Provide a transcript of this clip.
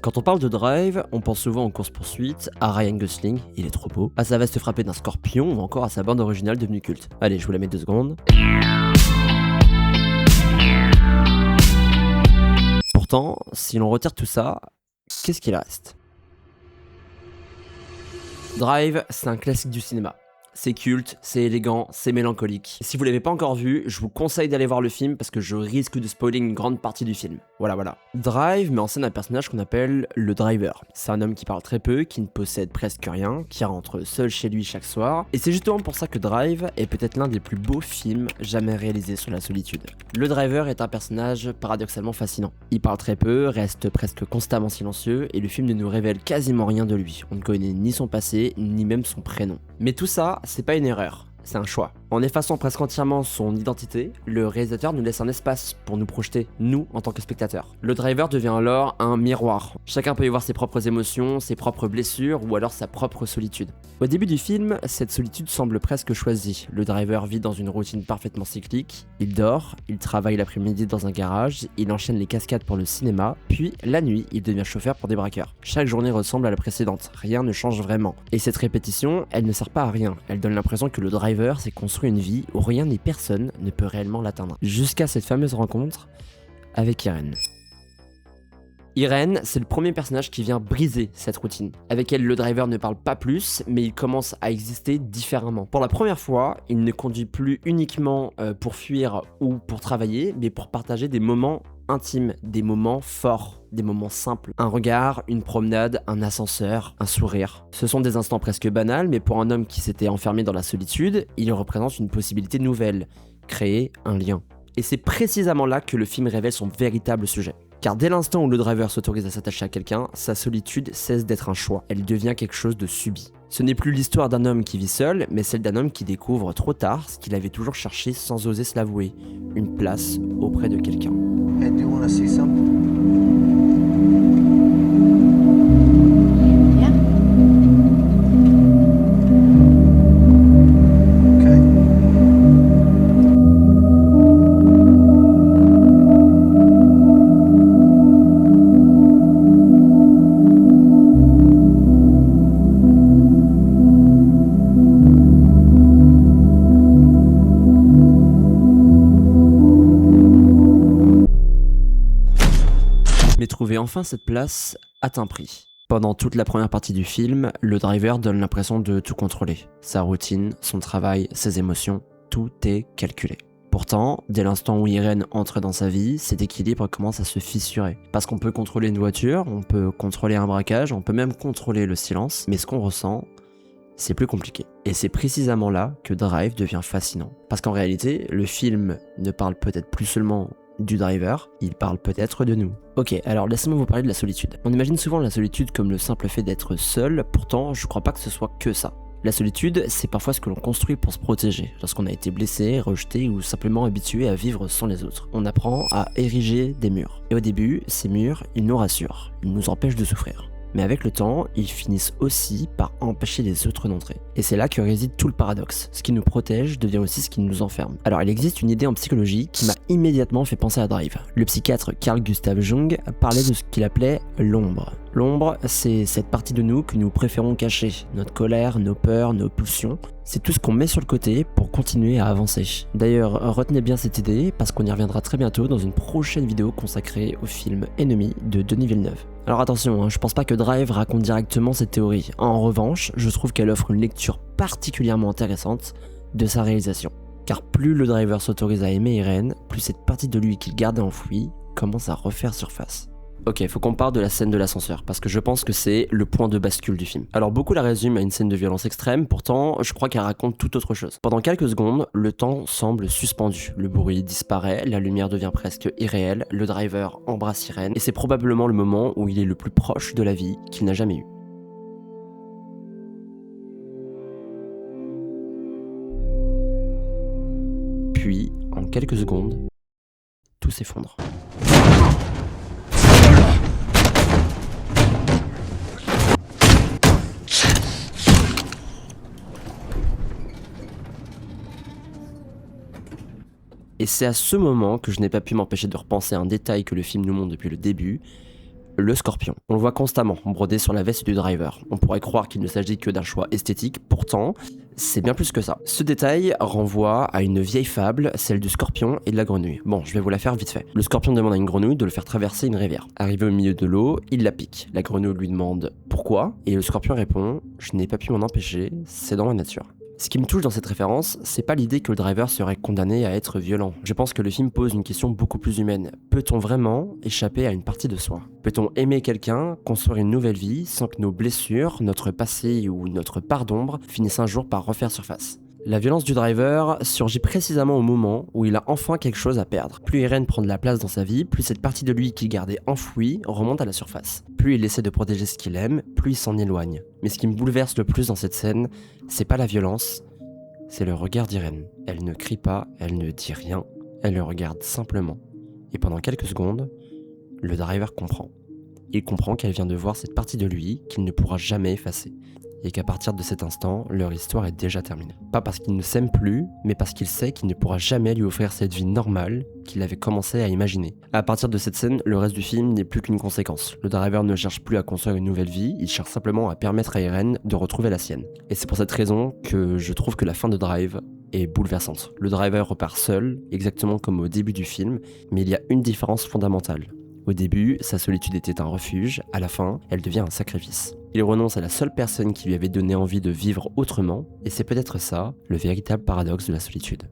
Quand on parle de Drive, on pense souvent aux courses-poursuites, à Ryan Gosling, il est trop beau, à sa veste frappée d'un scorpion ou encore à sa bande originale devenue culte. Allez, je vous la mets 2 secondes. Pourtant, si l'on retire tout ça, qu'est-ce qu'il reste? Drive, c'est un classique du cinéma. C'est culte, c'est élégant, c'est mélancolique. Si vous l'avez pas encore vu, je vous conseille d'aller voir le film parce que je risque de spoiler une grande partie du film. Voilà. Drive met en scène un personnage qu'on appelle le driver. C'est un homme qui parle très peu, qui ne possède presque rien, qui rentre seul chez lui chaque soir. Et c'est justement pour ça que Drive est peut-être l'un des plus beaux films jamais réalisés sur la solitude. Le driver est un personnage paradoxalement fascinant. Il parle très peu, reste presque constamment silencieux, et le film ne nous révèle quasiment rien de lui. On ne connaît ni son passé, ni même son prénom. Mais tout ça, c'est pas une erreur, c'est un choix. En effaçant presque entièrement son identité, le réalisateur nous laisse un espace pour nous projeter, nous, en tant que spectateurs. Le driver devient alors un miroir. Chacun peut y voir ses propres émotions, ses propres blessures ou alors sa propre solitude. Au début du film, cette solitude semble presque choisie. Le driver vit dans une routine parfaitement cyclique. Il dort, il travaille l'après-midi dans un garage, il enchaîne les cascades pour le cinéma, puis la nuit, il devient chauffeur pour des braqueurs. Chaque journée ressemble à la précédente, rien ne change vraiment. Et cette répétition, elle ne sert pas à rien. Elle donne l'impression que le driver s'est construit une vie où rien ni personne ne peut réellement l'atteindre. Jusqu'à cette fameuse rencontre avec Irène. Irène, c'est le premier personnage qui vient briser cette routine. Avec elle, le driver ne parle pas plus, mais il commence à exister différemment. Pour la première fois, il ne conduit plus uniquement pour fuir ou pour travailler, mais pour partager des moments intimes, des moments forts, des moments simples. Un regard, une promenade, un ascenseur, un sourire. Ce sont des instants presque banals, mais pour un homme qui s'était enfermé dans la solitude, il représente une possibilité nouvelle, créer un lien. Et c'est précisément là que le film révèle son véritable sujet. Car dès l'instant où le driver s'autorise à s'attacher à quelqu'un, sa solitude cesse d'être un choix, elle devient quelque chose de subi. Ce n'est plus l'histoire d'un homme qui vit seul, mais celle d'un homme qui découvre trop tard ce qu'il avait toujours cherché sans oser se l'avouer, une place auprès de quelqu'un. Hey, do you want to see something? Yeah. Okay. Mais trouver enfin cette place a un prix. Pendant toute la première partie du film, le driver donne l'impression de tout contrôler. Sa routine, son travail, ses émotions, tout est calculé. Pourtant, dès l'instant où Irène entre dans sa vie, cet équilibre commence à se fissurer. Parce qu'on peut contrôler une voiture, on peut contrôler un braquage, on peut même contrôler le silence, mais ce qu'on ressent, c'est plus compliqué. Et c'est précisément là que Drive devient fascinant. Parce qu'en réalité, le film ne parle peut-être plus seulement du driver, il parle peut-être de nous. Ok, alors laissez-moi vous parler de la solitude. On imagine souvent la solitude comme le simple fait d'être seul, pourtant je crois pas que ce soit que ça. La solitude, c'est parfois ce que l'on construit pour se protéger, lorsqu'on a été blessé, rejeté ou simplement habitué à vivre sans les autres. On apprend à ériger des murs. Et au début, ces murs, ils nous rassurent, ils nous empêchent de souffrir. Mais avec le temps, ils finissent aussi par empêcher les autres d'entrer. Et c'est là que réside tout le paradoxe. Ce qui nous protège devient aussi ce qui nous enferme. Alors il existe une idée en psychologie qui m'a immédiatement fait penser à Drive. Le psychiatre Carl Gustav Jung parlait de ce qu'il appelait l'ombre. L'ombre, c'est cette partie de nous que nous préférons cacher. Notre colère, nos peurs, nos pulsions. C'est tout ce qu'on met sur le côté pour continuer à avancer. D'ailleurs, retenez bien cette idée parce qu'on y reviendra très bientôt dans une prochaine vidéo consacrée au film Ennemi de Denis Villeneuve. Alors attention, je pense pas que Drive raconte directement cette théorie. En revanche, je trouve qu'elle offre une lecture particulièrement intéressante de sa réalisation. Car plus le driver s'autorise à aimer Irène, plus cette partie de lui qu'il gardait enfouie commence à refaire surface. Ok, faut qu'on parle de la scène de l'ascenseur, parce que je pense que c'est le point de bascule du film. Alors beaucoup la résument à une scène de violence extrême, pourtant je crois qu'elle raconte tout autre chose. Pendant quelques secondes, le temps semble suspendu. Le bruit disparaît, la lumière devient presque irréelle, le driver embrasse Irène, et c'est probablement le moment où il est le plus proche de la vie qu'il n'a jamais eu. Puis, en quelques secondes, tout s'effondre. Et c'est à ce moment que je n'ai pas pu m'empêcher de repenser à un détail que le film nous montre depuis le début, le scorpion. On le voit constamment brodé sur la veste du driver. On pourrait croire qu'il ne s'agit que d'un choix esthétique, pourtant, c'est bien plus que ça. Ce détail renvoie à une vieille fable, celle du scorpion et de la grenouille. Bon, je vais vous la faire vite fait. Le scorpion demande à une grenouille de le faire traverser une rivière. Arrivé au milieu de l'eau, il la pique. La grenouille lui demande pourquoi, et le scorpion répond « Je n'ai pas pu m'en empêcher, c'est dans ma nature ». Ce qui me touche dans cette référence, c'est pas l'idée que le driver serait condamné à être violent. Je pense que le film pose une question beaucoup plus humaine. Peut-on vraiment échapper à une partie de soi ? Peut-on aimer quelqu'un, construire une nouvelle vie, sans que nos blessures, notre passé ou notre part d'ombre finissent un jour par refaire surface ? La violence du driver surgit précisément au moment où il a enfin quelque chose à perdre. Plus Irene prend de la place dans sa vie, plus cette partie de lui qu'il gardait enfouie remonte à la surface. Plus il essaie de protéger ce qu'il aime, plus il s'en éloigne. Mais ce qui me bouleverse le plus dans cette scène, c'est pas la violence, c'est le regard d'Irene. Elle ne crie pas, elle ne dit rien, elle le regarde simplement. Et pendant quelques secondes, le driver comprend. Il comprend qu'elle vient de voir cette partie de lui qu'il ne pourra jamais effacer. Et qu'à partir de cet instant, leur histoire est déjà terminée. Pas parce qu'il ne s'aime plus, mais parce qu'il sait qu'il ne pourra jamais lui offrir cette vie normale qu'il avait commencé à imaginer. À partir de cette scène, le reste du film n'est plus qu'une conséquence. Le driver ne cherche plus à construire une nouvelle vie, il cherche simplement à permettre à Irene de retrouver la sienne. Et c'est pour cette raison que je trouve que la fin de Drive est bouleversante. Le driver repart seul, exactement comme au début du film, mais il y a une différence fondamentale. Au début, sa solitude était un refuge, à la fin, elle devient un sacrifice. Il renonce à la seule personne qui lui avait donné envie de vivre autrement, et c'est peut-être ça, le véritable paradoxe de la solitude.